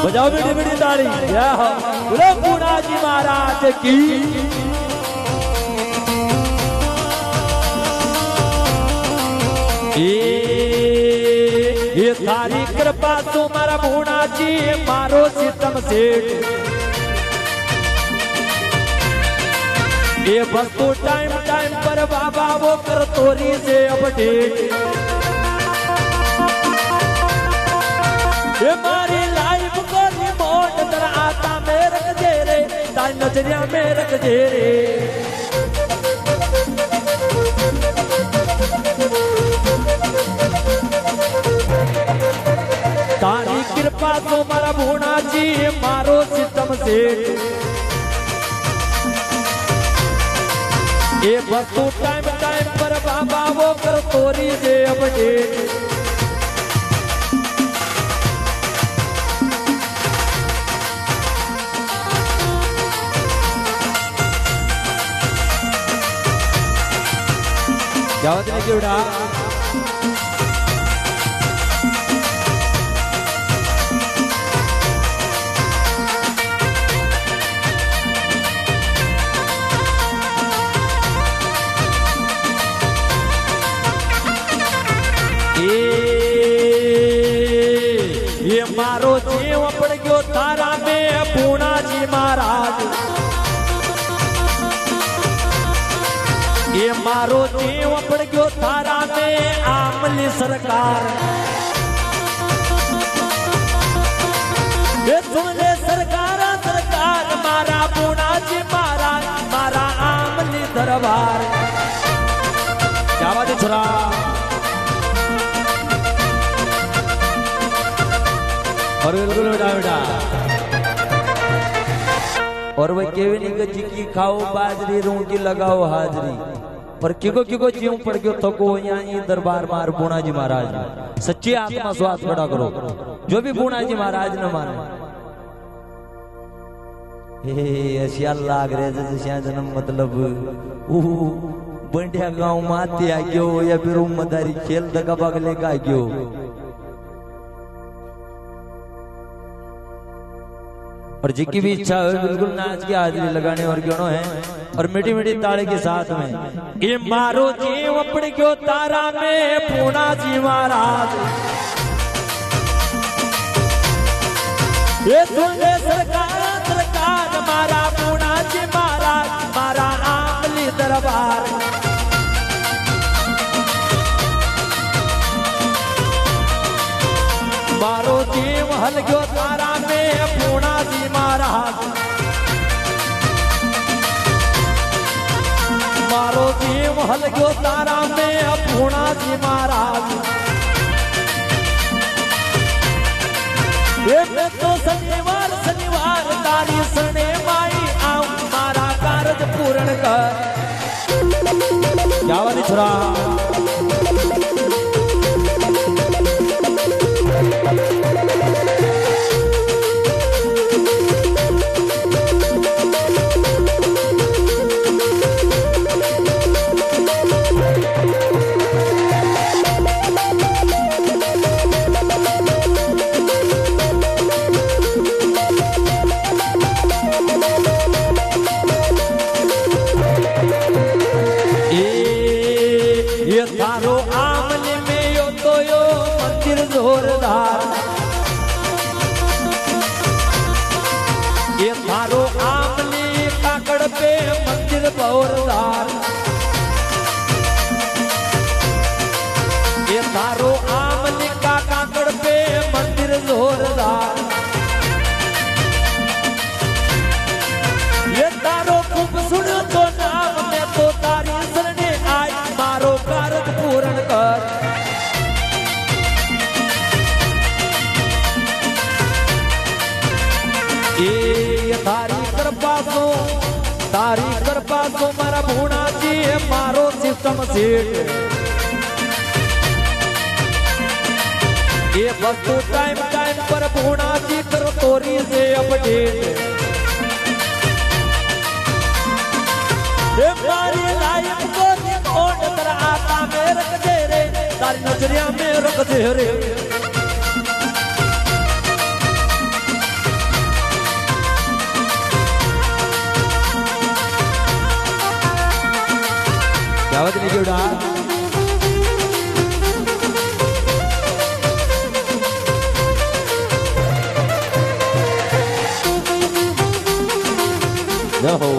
बजाओ बेटी बेटी ताली। बोलो पूना जी महाराज की। ये थारी कृपा तुम्हारा पूना जी मारो सितम सेठ। ये वस्तु टाइम टाइम पर बाबा वो कर तोरी से अपडेट। ये मारी लाइफ को रिमोट कर आता में रख दे रे, तारी नजरिया में रख दे रे। तारी कृपा तुम्हारा भूना जी मारो सितम सेठ। ये वस्तु टाइम टाइम पर बाबा वो कर तोरी से अपडेट। जावत नहीं क्यों ये मारो जीव पड़ गयो तारा में पूना जी महाराज। ये मारो जीव पड़ गयो तारा में आमली सरकार। ये सुन ले सरकार सरकार मारा पूना जी महाराज मारा आमली दरबार। क्या बात है छोरा। और बिल्कुल बेटा बेटा और वह केवी नहीं कि जिकी खाओ बाजरी रोटी लगाओ हाजरी। पर किको जीव पड़ गयो तो को यहाँ दरबार मार पूना जी महाराज सच्ची आत्मा स्वाद बड़ा करो। जो भी पूना जी महाराज न माने ऐसा लाग रहे जैसे जन्म मतलब बंडिया गांव माते आ गयो या फिर मदारी खेल दगा बगले का गयो। और जिसकी भी इच्छा हो बिल्कुल नाच की हाजिरी लगाने और क्यों है और मीठी मीठी ताड़ी के साथ में। ये मारो जीव पड़ गयो तारा में पूना जी महाराज। ये सुन ले सरकार सरकार मारा पूना जी महाराज मारा आमली दरबार। मारो जीव हल गयो तारा में पूना जी महाराज। मारो जीव हल गयो तारा में पूना जी महाराज। मैं तो शनिवार शनिवार तारी सने माई आऊं मारा कारज पूर्ण कर। क्या वाली छोरा थारो आमले में यो तो यो मंदिर जोरदार। ये थारो आमले काकड़ पे मंदिर जोरदार। ये थारो आमले का काकड़ पे मंदिर जोरदार। ये तारो खूब सुनो तो नाम में तो तारी सरने आई मारो कारज पूर्ण कर। ये तारी कृपा सो मारा भूना जी मारो सिस्टम सेठ। ये वस्तु टाइम टाइम पर भूना जी करो तोरी से अपडेट। मारी लाइफ को रिमोट कर आता में रख दे रे, तारी नजरिया में रख दे रे। जोड़ा हो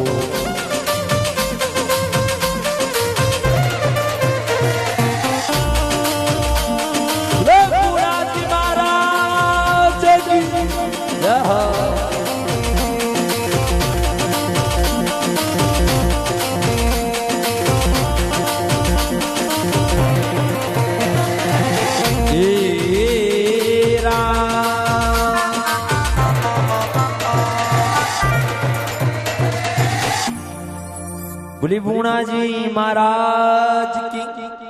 बोली बूणा जी महाराज की